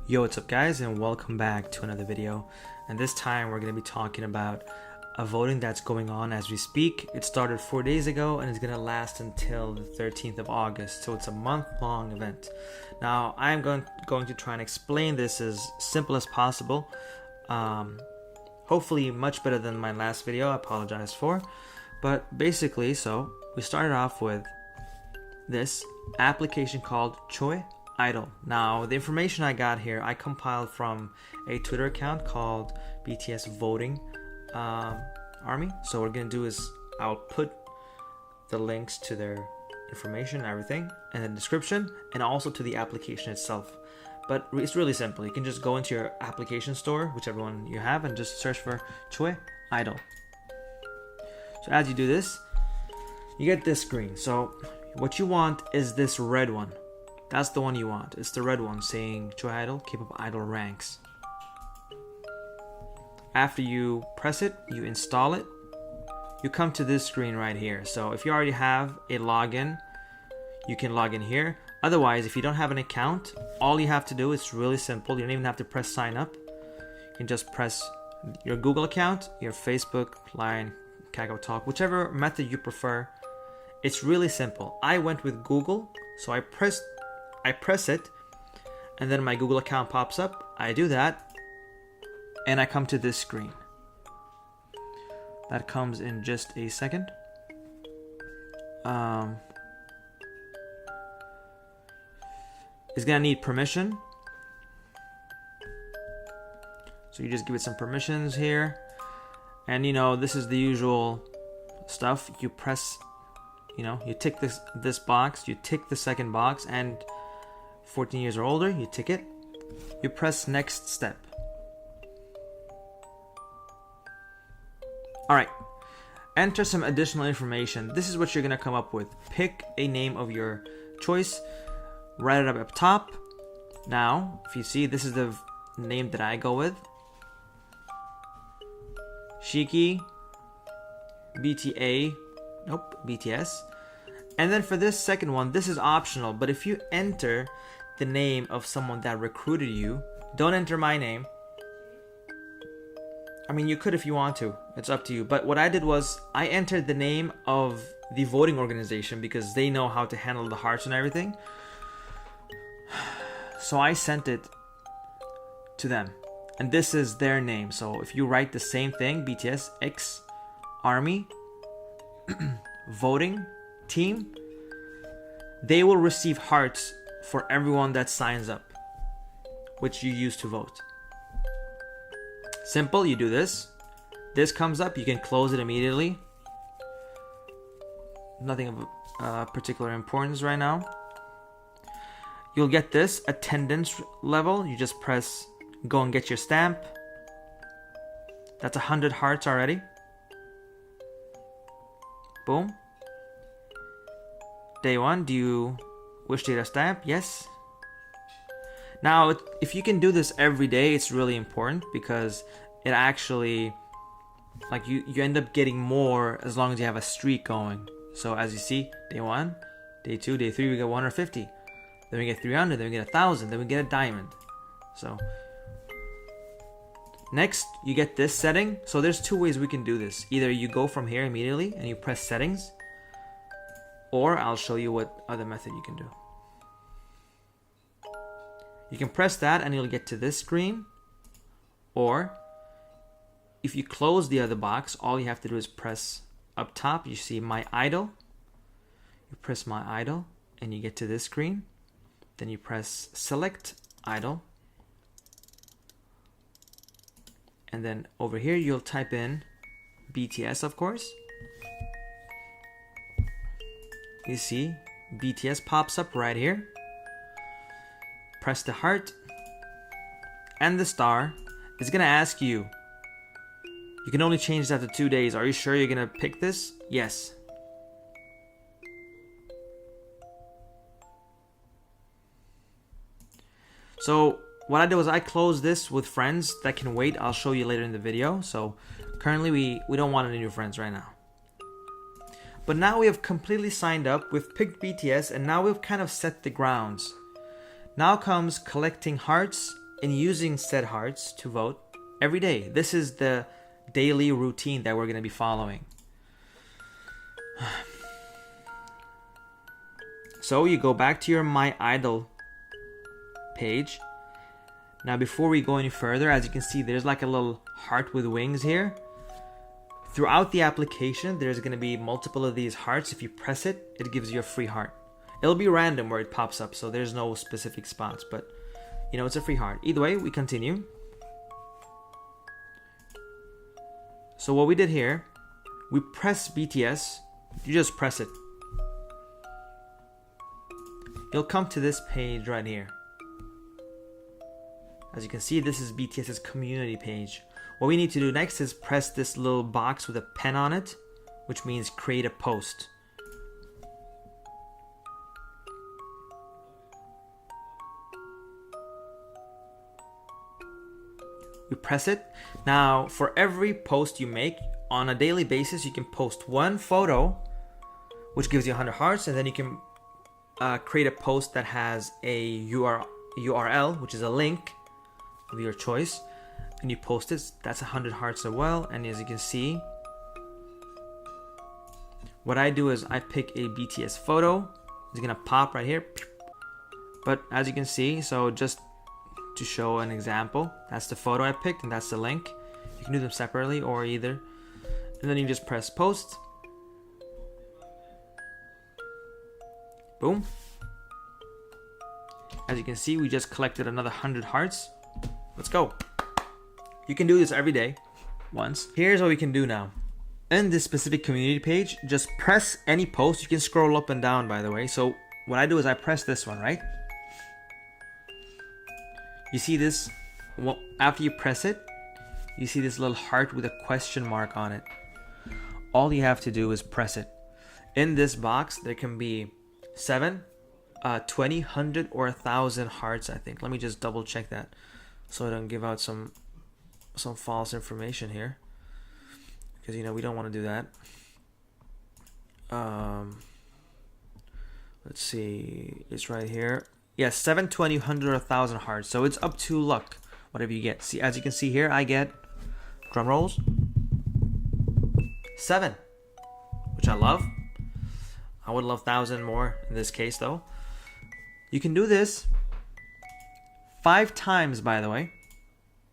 Yo, what's up guys, and welcome back to another video. And this time we're going to be talking about a voting that's going on as we speak. It started 4 days ago and it's going to last until the 13th of August, so it's a month-long event. Now I'm going to try and explain this as simple as possible. Hopefully much better than my last video, I apologize for. But basically, so we started off with this application called Choi Idol. Now the information I got here I compiled from a Twitter account called BTS Voting Army. So what we're gonna do is I'll put the links to their information and everything in the description, and also to the application itself. But it's really simple. You can just go into your application store, whichever one you have, and just search for Choi Idol. So as you do this, you get this screen. So what you want is this red one. That's the one you want. It's the red one saying Choi Idol, K-pop Idol ranks. After you press it, you install it, you come to this screen right here. So if you already have a login, you can log in here. Otherwise, if you don't have an account, all you have to do is really simple. You don't even have to press sign up. You can just press your Google account, your Facebook, Line, Kakao Talk, whichever method you prefer. It's really simple. I went with Google, so I press it, and then my Google account pops up. I do that, and I come to this screen. That comes in just a second. It's gonna need permission, so you just give it some permissions here, and this is the usual stuff. You press, you tick this box, you tick the second box, and 14 years or older, you tick it. You press next step. Alright, enter some additional information. This is what you're gonna come up with. Pick a name of your choice, write it up top. Now, if you see, this is the name that I go with. Shiki, BTS. And then for this second one, this is optional, but if you enter the name of someone that recruited you, don't enter my name. I mean, you could if you want to, it's up to you. But what I did was I entered the name of the voting organization because they know how to handle the hearts and everything. So I sent it to them, and this is their name. So if you write the same thing, BTS X Army voting team, they will receive hearts for everyone that signs up, which you use to vote. Simple. You do this comes up, you can close it immediately. Nothing of particular importance right now. You'll get this attendance level. You just press go and get your stamp. That's 100 hearts already. Boom. Day 1, do you wish to get a stamp? Yes. Now, if you can do this every day, it's really important because it actually, like you end up getting more as long as you have a streak going. So as you see, day 1, day 2, day 3, we get 150. Then we get 300, then we get 1,000, then we get a diamond. So next, you get this setting. So there's two ways we can do this. Either you go from here immediately and you press settings, or I'll show you what other method you can do. You can press that and you'll get to this screen. Or if you close the other box, all you have to do is press up top. You see My Idol. You press My Idol and you get to this screen. Then you press Select Idol. And then over here you'll type in BTS, of course. You see BTS pops up right here. Press the heart and the star. It's gonna ask you, you can only change that to 2 days. Are you sure you're gonna pick this? Yes. So what I did was I closed this with friends that can wait. I'll show you later in the video. So currently we don't want any new friends right now. But now we have completely signed up, we've picked BTS, and now we've kind of set the grounds. Now comes collecting hearts and using said hearts to vote every day. This is the daily routine that we're going to be following. So you go back to your My Idol page. Now before we go any further, as you can see, there's like a little heart with wings here. Throughout the application, there's going to be multiple of these hearts. If you press it, it gives you a free heart. It'll be random where it pops up, so there's no specific spots, but you know, it's a free heart. Either way, we continue. So what we did here, we press BTS. You just press it. You'll come to this page right here. As you can see, this is BTS's community page. What we need to do next is press this little box with a pen on it, which means create a post. We press it. Now, for every post you make on a daily basis, you can post one photo, which gives you 100 hearts, and then you can create a post that has a URL, which is a link of your choice, and you post it. That's 100 hearts as well. And as you can see, what I do is I pick a BTS photo. It's gonna pop right here. But as you can see, so just to show an example, that's the photo I picked and that's the link. You can do them separately or either. And then you just press post. Boom. As you can see, we just collected another 100 hearts. Let's go. You can do this every day once. Here's what we can do now. In this specific community page, just press any post. You can scroll up and down, by the way. So what I do is I press this one, right? You see this? Well, after you press it, you see this little heart with a question mark on it. All you have to do is press it. In this box, there can be 7, 20, 100, or 1,000 hearts, I think. Let me just double check that so I don't give out some false information here, because you know we don't want to do that. Let's see, it's right here. Yes, 7, 20, 100, 1,000 hearts. So it's up to luck, whatever you get. See, as you can see here, I get, drum rolls, 7, which I love. I would love 1,000 more in this case, though. You can do this 5 times, by the way.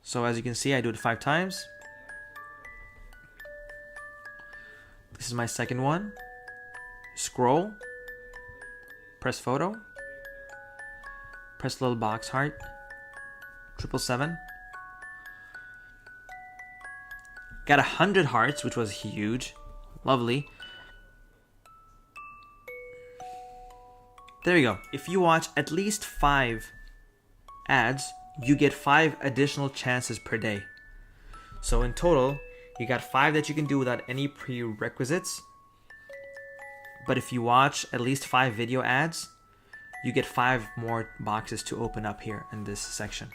So as you can see, I do it 5 times. This is my second one. Scroll. Press photo. Press little box heart. 777. Got 100 hearts, which was huge. Lovely. There we go. If you watch at least 5 ads, you get 5 additional chances per day. So in total, you got 5 that you can do without any prerequisites. But if you watch at least 5 video ads, you get 5 more boxes to open up here in this section.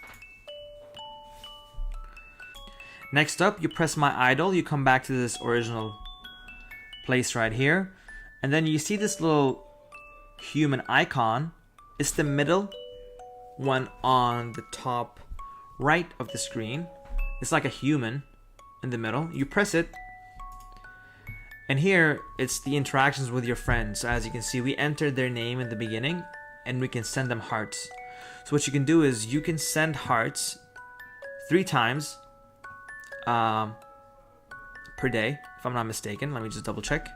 Next up, you press My Idol. You come back to this original place right here. And then you see this little human icon. It's the middle one on the top right of the screen. It's like a human in the middle. You press it, and here it's the interactions with your friends. So as you can see, we entered their name in the beginning and we can send them hearts. So what you can do is you can send hearts 3 times per day, if I'm not mistaken. Let me just double check.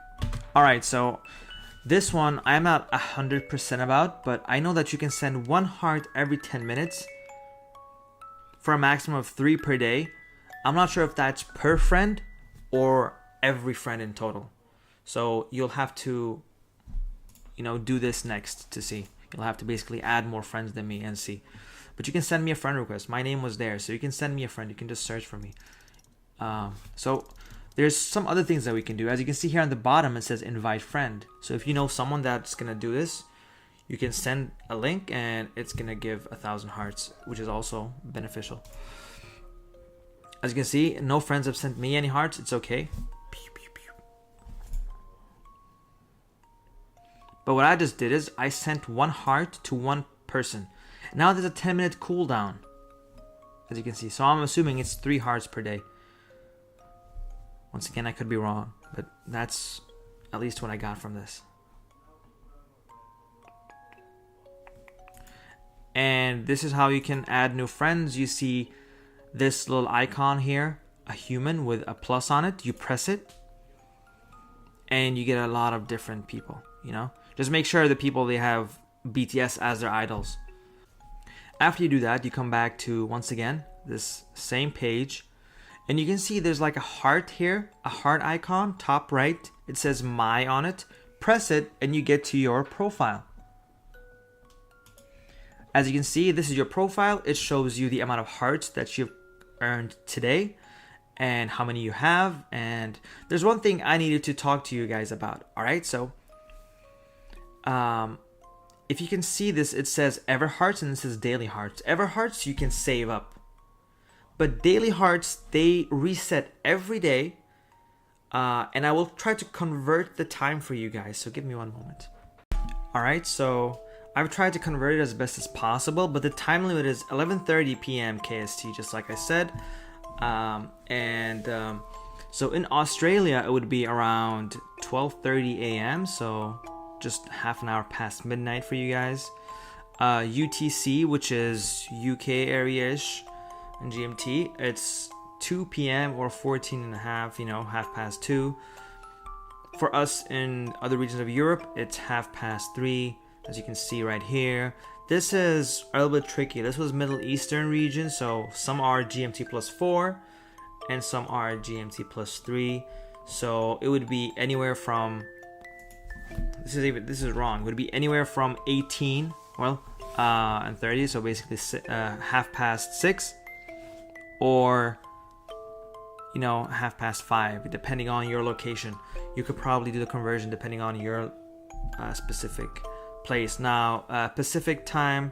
Alright, so this one I'm not 100% about, but I know that you can send 1 heart every 10 minutes for a maximum of 3 per day. I'm not sure if that's per friend or every friend in total. So you'll have to, do this next to see. You'll have to basically add more friends than me and see. But you can send me a friend request. My name was there, so you can send me a friend. You can just search for me. So there's some other things that we can do. As you can see here on the bottom, it says invite friend. So if you know someone that's going to do this, you can send a link and it's going to give 1,000 hearts, which is also beneficial. As you can see, no friends have sent me any hearts. It's okay. But what I just did is I sent 1 heart to 1 person. Now there's a 10-minute cooldown. as you can see. So I'm assuming it's 3 hearts per day. Once again, I could be wrong, but that's at least what I got from this. And this is how you can add new friends. You see this little icon here, a human with a plus on it. You press it and you get a lot of different people, you know. Just make sure the people, they have BTS as their idols. After you do that, you come back to, once again, this same page, and you can see there's like a heart here, a heart icon, top right. It says My on it. Press it and you get to your profile. As you can see, this is your profile. It shows you the amount of hearts that you've earned today and how many you have. And there's one thing I needed to talk to you guys about. All right, so if you can see this, it says Ever Hearts and it says Daily Hearts. Ever Hearts you can save up, but Daily Hearts, they reset every day. And I will try to convert the time for you guys, so give me one moment. All right, so I've tried to convert it as best as possible, but the time limit is 11:30 p.m. KST, just like I said. So in Australia, it would be around 12:30 a.m., so just half an hour past midnight for you guys. UTC, which is UK area-ish, and GMT, it's 2 p.m. or 14 and a half, you know, half past 2. For us in other regions of Europe, it's half past 3, as you can see right here. This is a little bit tricky. This was Middle Eastern region, so some are GMT plus 4 and some are GMT plus 3. So it would be anywhere from, this is wrong. It would be anywhere from 18, and 30, so basically half past 6 or, you know, half past 5, depending on your location. You could probably do the conversion depending on your specific place. Now, Pacific time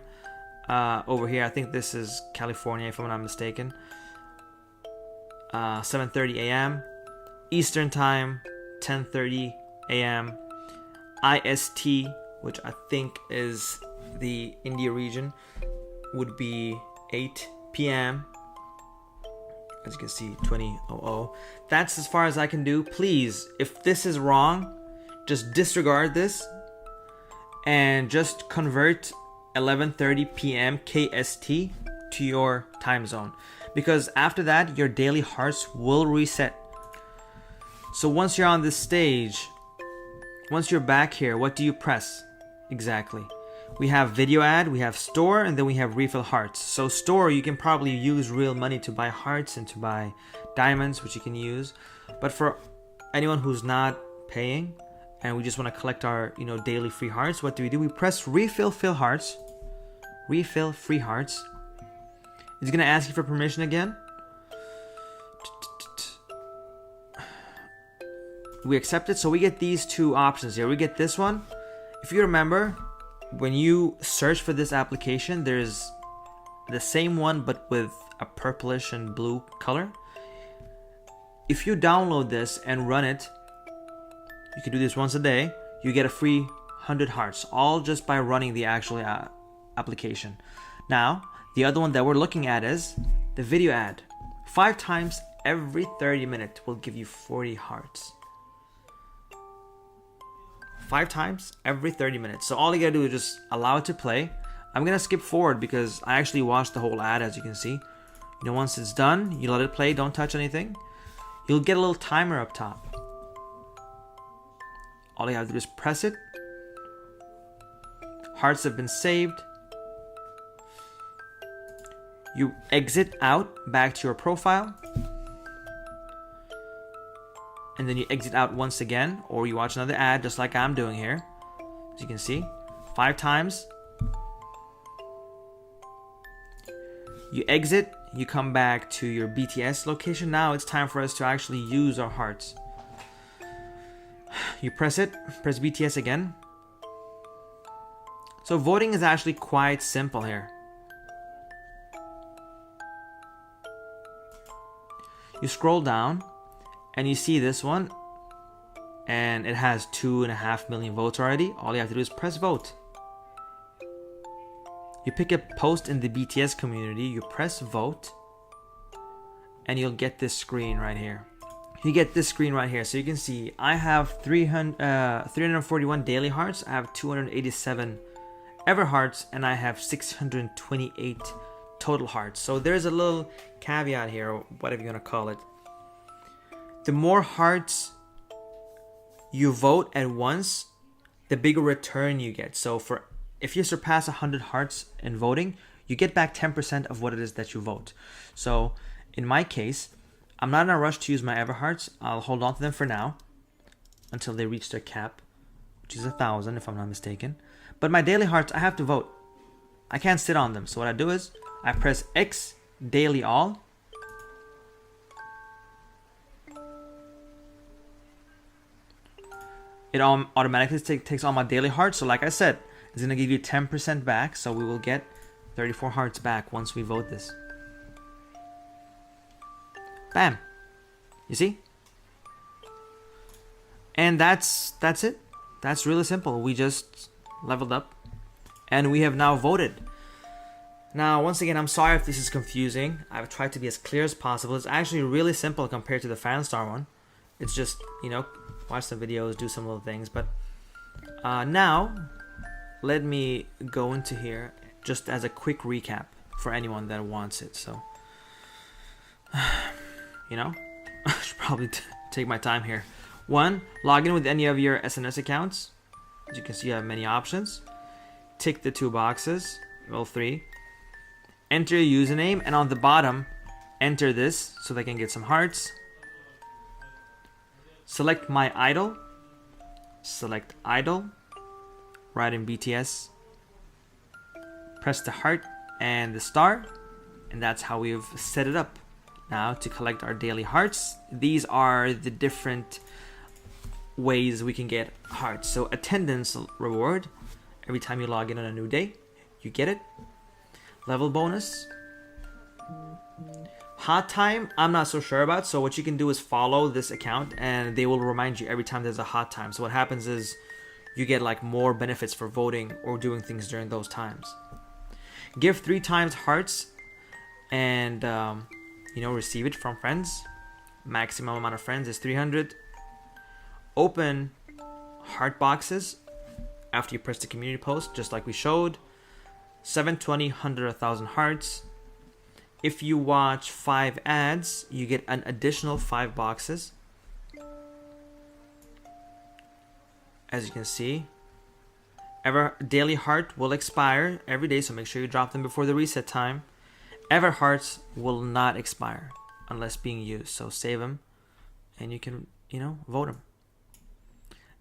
over here, I think this is California if I'm not mistaken. 7:30 a.m. Eastern time, 10:30 a.m. IST, which I think is the India region, would be 8 p.m. As you can see, 20:00. That's as far as I can do. Please, if this is wrong, just disregard this and just convert 11:30 p.m. KST to your time zone, because after that your daily hearts will reset. So once you're on this stage, once you're back here, what do you press exactly? We have video ad, we have store, and then we have refill hearts. So store, you can probably use real money to buy hearts and to buy diamonds, which you can use. But for anyone who's not paying and we just want to collect our, you know, daily free hearts, what do? We press refill fill hearts, refill free hearts. It's gonna ask you for permission again. We accept it, so we get these two options here. We get this one. If you remember, when you search for this application, there's the same one but with a purplish and blue color. If you download this and run it, you can do this once a day, you get a free 100 hearts, all just by running the actual application. Now, the other one that we're looking at is the video ad. 5 times every 30 minutes will give you 40 hearts. 5 times every 30 minutes. So all you gotta do is just allow it to play. I'm gonna skip forward because I actually watched the whole ad, as you can see. You know, once it's done, you let it play, don't touch anything. You'll get a little timer up top. All you have to do is press it. Hearts have been saved. You exit out back to your profile. And then you exit out once again, or you watch another ad just like I'm doing here. As you can see, 5 times. You exit, you come back to your BTS location. Now it's time for us to actually use our hearts. You press it, press BTS again. So voting is actually quite simple here. You scroll down and you see this one, and it has 2.5 million votes already. All you have to do is press vote. You pick a post in the BTS community, you press vote, and you'll get this screen right here. You get this screen right here. So you can see I have 341 daily hearts, I have 287 ever hearts, and I have 628 total hearts. So there's a little caveat here, or whatever you're gonna call it. The more hearts you vote at once, the bigger return you get. So if you surpass 100 hearts in voting, you get back 10% of what it is that you vote. So in my case, I'm not in a rush to use my ever hearts. I'll hold on to them for now until they reach their cap, which is 1,000 if I'm not mistaken. But my daily hearts, I have to vote. I can't sit on them. So what I do is I press X daily all. It automatically takes all my daily hearts. So like I said, it's going to give you 10% back. So we will get 34 hearts back once we vote this. Bam. You see? And that's it. That's really simple. We just leveled up and we have now voted. Now, once again, I'm sorry if this is confusing. I've tried to be as clear as possible. It's actually really simple compared to the fan star one. It's just, watch some videos, do some little things. But now, let me go into here just as a quick recap for anyone that wants it. So, I should probably take my time here. 1, log in with any of your SNS accounts. As you can see, you have many options. Tick the 2 boxes. Well, 3. Enter your username, and on the bottom, enter this so they can get some hearts. Select my idol. Select idol. Write in BTS. Press the heart and the star, and that's how we've set it up. Now to collect our daily hearts, these are the different ways we can get hearts. So attendance reward, every time you log in on a new day, you get it. Level bonus. Hot time, I'm not so sure about. So what you can do is follow this account and they will remind you every time there's a hot time. So what happens is you get like more benefits for voting or doing things during those times. Give 3 times hearts and receive it from friends. Maximum amount of friends is 300. Open heart boxes after you press the community post, just like we showed. 720, 100, 1,000 hearts. If you watch 5 ads, you get an additional 5 boxes. As you can see, daily heart will expire every day, so make sure you drop them before the reset time. Ever hearts will not expire unless being used, so save them and you can, vote them.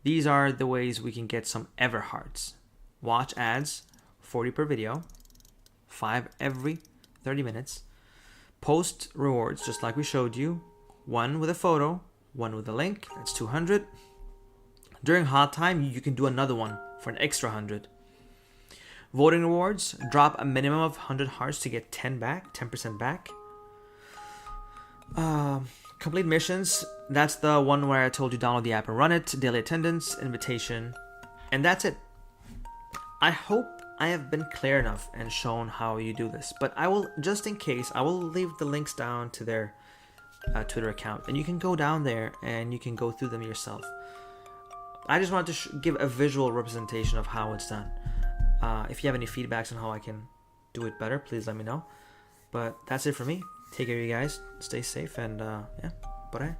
These are the ways we can get some ever hearts. Watch ads, 40 per video, 5 every 30 minutes. Post rewards, just like we showed you. 1 with a photo, 1 with a link, that's 200. During hot time, you can do another one for an extra 100. Voting rewards, drop a minimum of 100 hearts to get 10% back. Complete missions, that's the one where I told you download the app and run it. Daily attendance, invitation, and that's it. I hope I have been clear enough and shown how you do this, but I will, just in case, I will leave the links down to their Twitter account, and you can go down there and you can go through them yourself. I just wanted to give a visual representation of how it's done. If you have any feedbacks on how I can do it better, please let me know. But that's it for me. Take care, you guys. Stay safe, and bye.